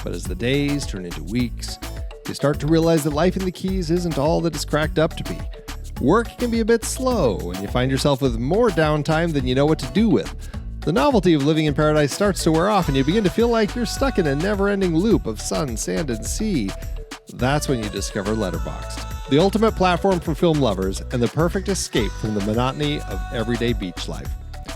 But as the days turn into weeks, you start to realize that life in the Keys isn't all that it's cracked up to be. Work can be a bit slow, and you find yourself with more downtime than you know what to do with. The novelty of living in paradise starts to wear off, and you begin to feel like you're stuck in a never-ending loop of sun, sand, and sea. That's when you discover Letterboxd, the ultimate platform for film lovers and the perfect escape from the monotony of everyday beach life.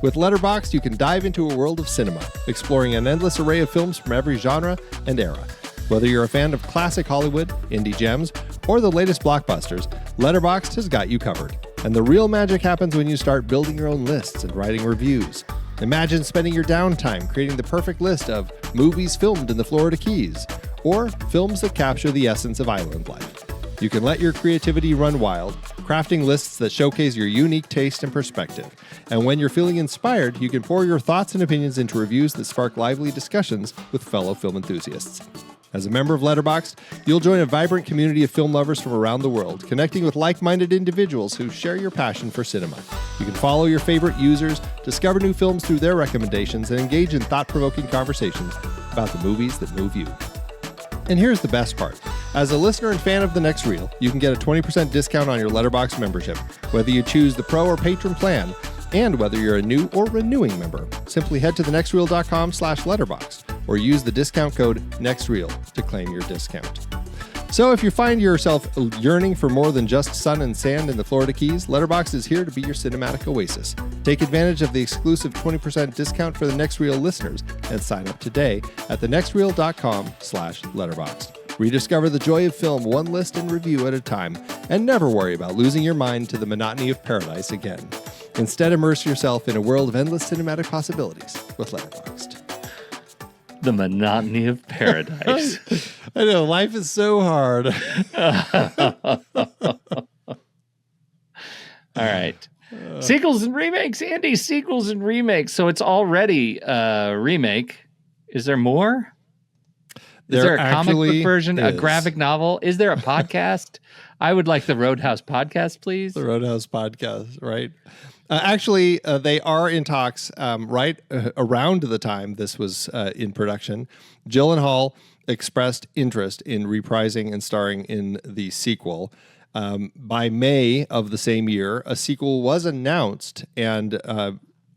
With Letterboxd, you can dive into a world of cinema, exploring an endless array of films from every genre and era. Whether you're a fan of classic Hollywood, indie gems, or the latest blockbusters, Letterboxd has got you covered. And the real magic happens when you start building your own lists and writing reviews. Imagine spending your downtime creating the perfect list of movies filmed in the Florida Keys, or films that capture the essence of island life. You can let your creativity run wild, crafting lists that showcase your unique taste and perspective. And when you're feeling inspired, you can pour your thoughts and opinions into reviews that spark lively discussions with fellow film enthusiasts. As a member of Letterboxd, you'll join a vibrant community of film lovers from around the world, connecting with like-minded individuals who share your passion for cinema. You can follow your favorite users, discover new films through their recommendations, and engage in thought-provoking conversations about the movies that move you. And here's the best part. As a listener and fan of The Next Reel, you can get a 20% discount on your Letterboxd membership, whether you choose the Pro or Patron plan, and whether you're a new or renewing member. Simply head to thenextreel.com/letterboxd or use the discount code NEXTREEL to claim your discount. So if you find yourself yearning for more than just sun and sand in the Florida Keys, Letterboxd is here to be your cinematic oasis. Take advantage of the exclusive 20% discount for The Next Reel listeners and sign up today at thenextreel.com/letterboxd. Rediscover the joy of film one list and review at a time, and never worry about losing your mind to the monotony of paradise again. Instead, immerse yourself in a world of endless cinematic possibilities with Letterboxd. The monotony of paradise. I know, life is so hard. All right. Sequels and remakes, Andy. Sequels and remakes. So it's already a remake. Is there more? Is there a comic book version, a graphic novel? Is there a podcast? I would like the Roadhouse podcast, please. The Roadhouse podcast, right? They are in talks right around the time this was in production. Gyllenhaal expressed interest in reprising and starring in the sequel. By May of the same year, a sequel was announced and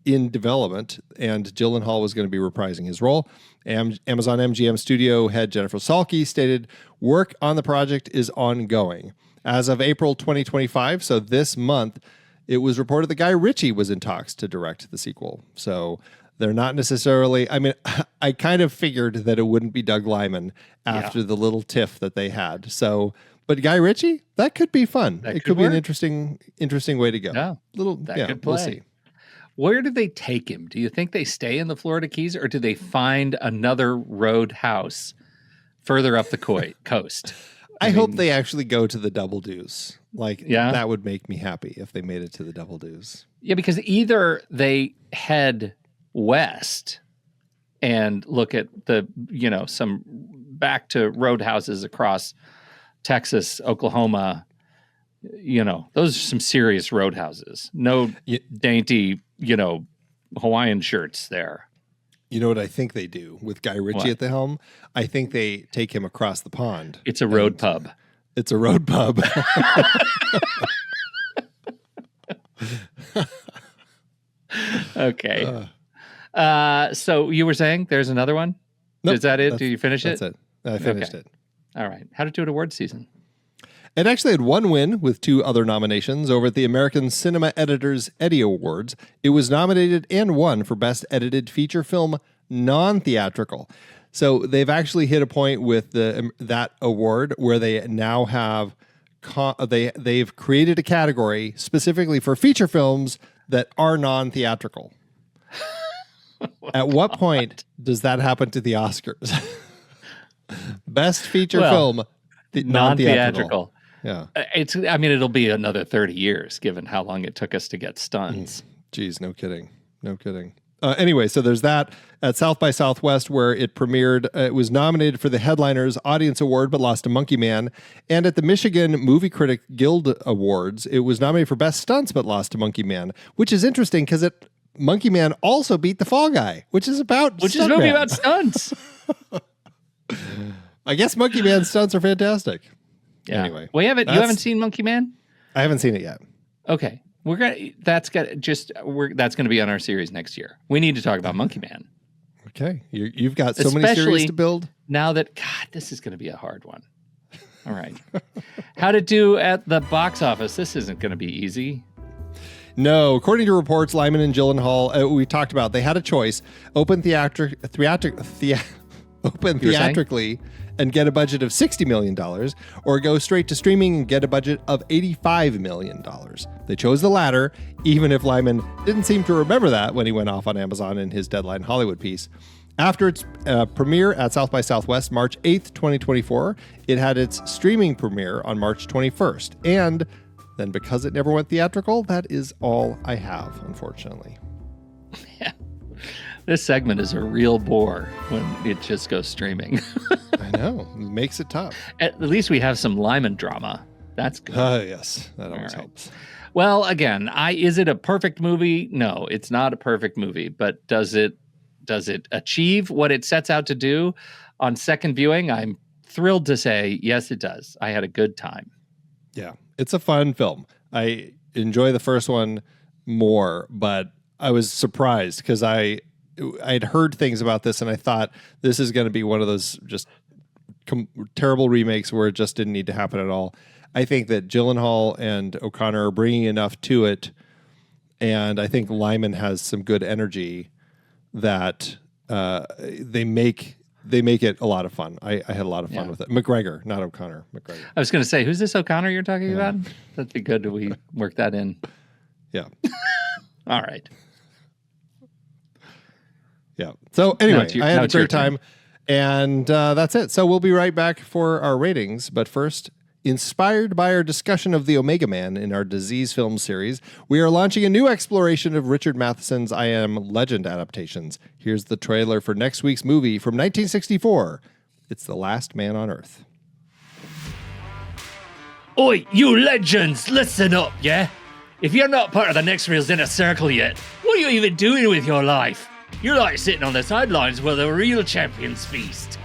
in development, and Gyllenhaal was going to be reprising his role. Amazon MGM studio head Jennifer Salke stated, work on the project is ongoing. As of April 2025, so this month, it was reported that Guy Ritchie was in talks to direct the sequel. So they're not necessarily, I mean, I kind of figured that it wouldn't be Doug Liman after the little tiff that they had. So, but Guy Ritchie, that could be fun. It could be an interesting way to go. Yeah, we'll see. Where do they take him? Do you think they stay in the Florida Keys, or do they find another roadhouse further up the coast? I hope they actually go to the Double Deuce. That would make me happy if they made it to the Double Deuce. Yeah, because either they head west and look at some back to roadhouses across Texas, Oklahoma. Those are some serious roadhouses. No dainty, Hawaiian shirts there. You know what I think they do with Guy Ritchie at the helm? I think they take him across the pond. It's a road pub. It's a road pub. Okay. So you were saying there's another one? Nope, is that it? Did you finish it? That's it. I finished it. All right. How did it do at awards season? It actually had one win with two other nominations over at the American Cinema Editors Eddie Awards. It was nominated and won for Best Edited Feature Film Non-Theatrical. So they've actually hit a point with that award where they now have they've created a category specifically for feature films that are non-theatrical. At what point does that happen to the Oscars? Best feature film non-theatrical. Yeah. It'll be another 30 years given how long it took us to get stunts. Geez, no kidding. Anyway, so there's that at South by Southwest where it premiered. It was nominated for the Headliners Audience Award, but lost to Monkey Man. And at the Michigan Movie Critic Guild Awards, it was nominated for Best Stunts, but lost to Monkey Man, which is interesting because Monkey Man also beat The Fall Guy, which is a movie about stunts. I guess Monkey Man's stunts are fantastic. Yeah. Anyway, you haven't seen Monkey Man? I haven't seen it yet. Okay. That's going to be on our series next year. We need to talk about Monkey Man. Okay. You've got so many series to build. Now that, God, this is going to be a hard one. All right. How'd it do at the box office? This isn't going to be easy. No, according to reports, Liman and Gyllenhaal, we talked about, they had a choice: open theatrically and get a budget of $60 million, or go straight to streaming and get a budget of $85 million. They chose the latter, even if Liman didn't seem to remember that when he went off on Amazon in his Deadline Hollywood piece. After its premiere at South by Southwest March 8th, 2024, it had its streaming premiere on March 21st. And then because it never went theatrical, that is all I have, unfortunately. Yeah. This segment is a real bore when it just goes streaming. I know. It makes it tough. At least we have some Liman drama. That's good. Yes. That always helps. Well, again, is it a perfect movie? No, it's not a perfect movie. But does it achieve what it sets out to do on second viewing? I'm thrilled to say, yes, it does. I had a good time. Yeah, it's a fun film. I enjoy the first one more, but I was surprised because I'd heard things about this and I thought this is going to be one of those just terrible remakes where it just didn't need to happen at all. I think that Gyllenhaal and O'Connor are bringing enough to it, and I think Liman has some good energy that they make it a lot of fun. I had a lot of fun with it. McGregor, not O'Connor. McGregor. I was going to say, who's this O'Connor you're talking about? That'd be good. Do we work that in? Yeah. All right. Yeah. So anyway, I had a great time, and that's it. So we'll be right back for our ratings. But first, inspired by our discussion of the Omega Man in our Disease film series, we are launching a new exploration of Richard Matheson's I Am Legend adaptations. Here's the trailer for next week's movie from 1964. It's The Last Man on Earth. Oi, you legends, listen up, yeah? If you're not part of the next reel's inner circle yet, what are you even doing with your life? You're like sitting on the sidelines where the real champions feast.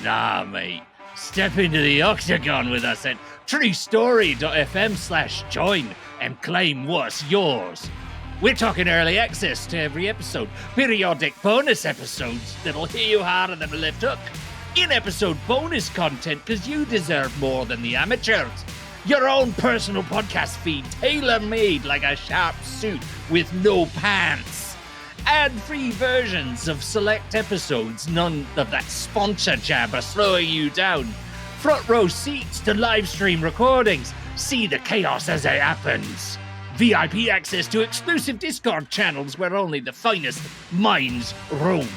Nah, mate. Step into the octagon with us at truestory.fm/join and claim what's yours. We're talking early access to every episode, periodic bonus episodes that'll hit you harder than a left hook, in-episode bonus content because you deserve more than the amateurs, your own personal podcast feed tailor-made like a sharp suit with no pants, ad-free versions of select episodes, none of that sponsor jabber slowing you down, front row seats to live stream recordings, see the chaos as it happens, VIP access to exclusive Discord channels where only the finest minds roam,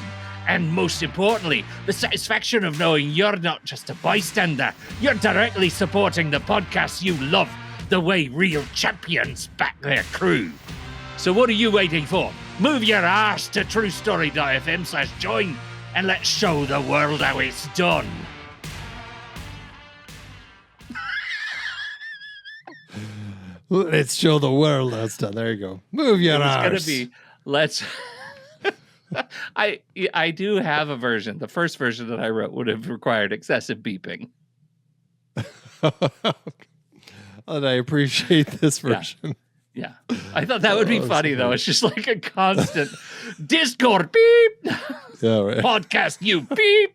and most importantly, the satisfaction of knowing you're not just a bystander, you're directly supporting the podcast you love the way real champions back their crew. So what are you waiting for? Move your arse to truestory.fm/join and let's show the world how it's done. Let's show the world how it's done. There you go. Move your arse. It's going to be, let's... I do have a version. The first version that I wrote would have required excessive beeping. And I appreciate this version. Yeah. I thought that would be funny, though. It's just like a constant Discord beep. Yeah, right. Podcast you beep.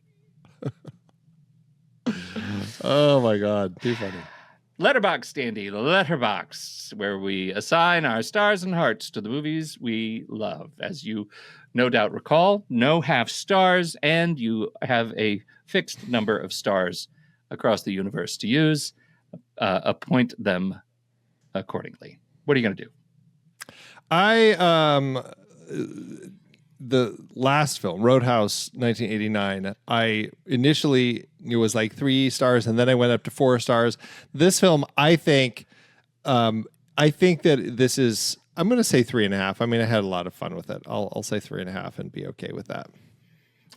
Oh, my God. Too funny. Letterbox Standy, the letterbox, where we assign our stars and hearts to the movies we love. As you no doubt recall, no half stars, and you have a fixed number of stars across the universe to use. Appoint them accordingly. What are you going to do? The last film, Roadhouse 1989, I initially, it was like 3 stars and then I went up to 4 stars. This film, I think that this is, I'm going to say 3.5. I mean, I had a lot of fun with it. I'll say 3.5 and be okay with that.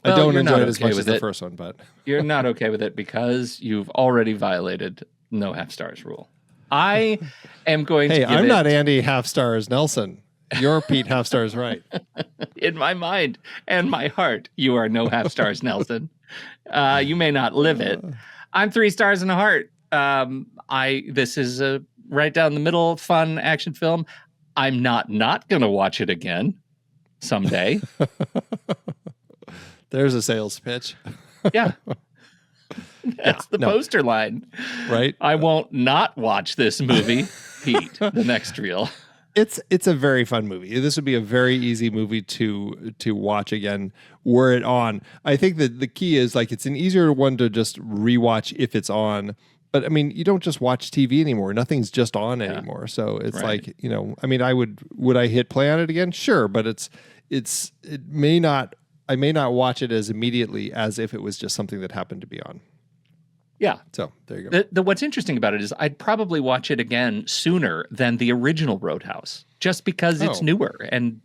Well, I don't enjoy it as much as the first one, but you're not okay with it because you've already violated no half stars rule. I am going to give I'm not Andy half stars Nelson. You're Pete half stars, right? In my mind and my heart, you are no half stars, Nelson. You may not live it. I'm 3 stars and a heart. This is a right down the middle, fun action film. I'm not going to watch it again someday. There's a sales pitch. Yeah. That's the poster line. Right? I won't not watch this movie, Pete, the next reel. It's a very fun movie. This would be a very easy movie to watch again were it on. I think that the key is like it's an easier one to just rewatch if it's on. But I mean, you don't just watch TV anymore. Nothing's just on anymore. So it's like, you know, I mean, would I hit play on it again? Sure, but it may not. I may not watch it as immediately as if it was just something that happened to be on. Yeah. So there you go. What's interesting about it is I'd probably watch it again sooner than the original Roadhouse, just because it's newer and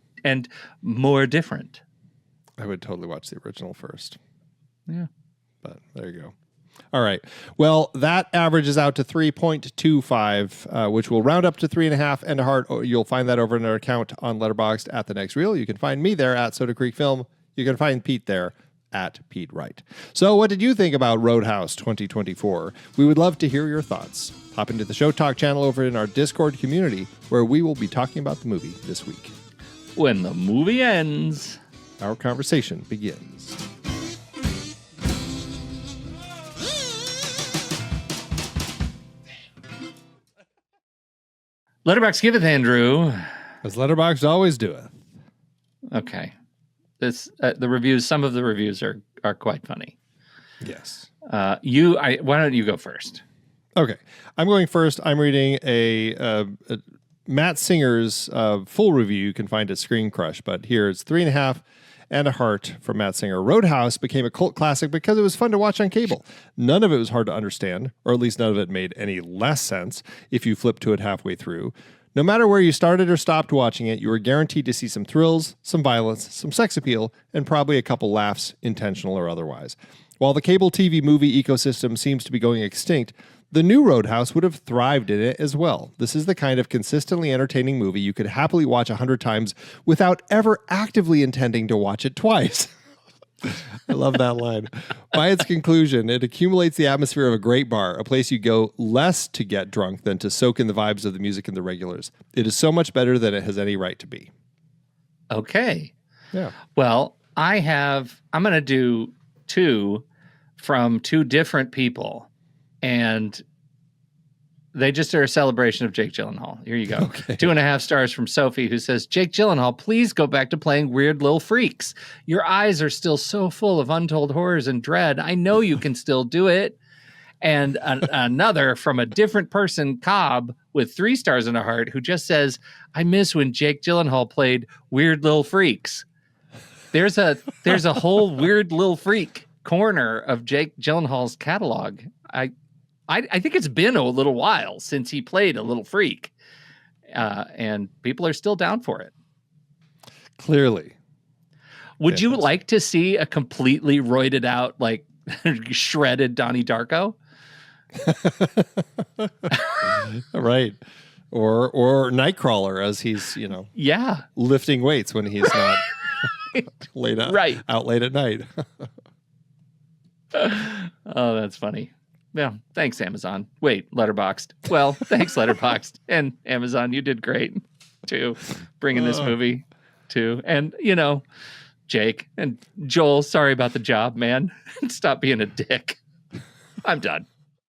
more different. I would totally watch the original first. Yeah. But there you go. All right. Well, that averages out to 3.25, which will round up to 3.5 and a heart. You'll find that over in our account on Letterboxd at The Next Reel. You can find me there at Soda Creek Film. You can find Pete there at Pete Wright. So what did you think about Roadhouse 2024? We would love to hear your thoughts. Hop into the Show Talk channel over in our Discord community, where we will be talking about the movie this week. When the movie ends, our conversation begins. Letterboxd giveth, Andrew. As Letterboxd always doeth. Okay. The reviews, some of the reviews are quite funny. Yes. Why don't you go first? Okay. I'm going first. I'm reading a Matt Singer's full review. You can find at Screen Crush, but here it's 3.5 and a heart from Matt Singer. Roadhouse became a cult classic because it was fun to watch on cable. None of it was hard to understand, or at least none of it made any less sense if you flipped to it halfway through. No matter where you started or stopped watching it, you were guaranteed to see some thrills, some violence, some sex appeal, and probably a couple laughs, intentional or otherwise. While the cable TV movie ecosystem seems to be going extinct, the new Roadhouse would have thrived in it as well. This is the kind of consistently entertaining movie you could happily watch 100 times without ever actively intending to watch it twice. I love that line. By its conclusion, it accumulates the atmosphere of a great bar, a place you go less to get drunk than to soak in the vibes of the music and the regulars. It is so much better than it has any right to be. Okay. Yeah. Well, I'm going to do two from two different people, and they just are a celebration of Jake Gyllenhaal. Here you go. Okay. 2.5 stars from Sophie, who says, Jake Gyllenhaal, please go back to playing weird little freaks. Your eyes are still so full of untold horrors and dread. I know you can still do it. And another from a different person, Cobb, with 3 stars and a heart, who just says, I miss when Jake Gyllenhaal played weird little freaks. There's a whole weird little freak corner of Jake Gyllenhaal's catalog. I think it's been a little while since he played a little freak, and people are still down for it. Clearly. Would you like to see a completely roided out, like shredded Donnie Darko? Right. Or Nightcrawler as he's, lifting weights when he's not out late at night. Oh, that's funny. Yeah, thanks, Amazon. Wait, Letterboxd. Well, thanks, Letterboxd. And Amazon, you did great, too, bringing this movie, too. And, Jake and Joel, sorry about the job, man. Stop being a dick. I'm done.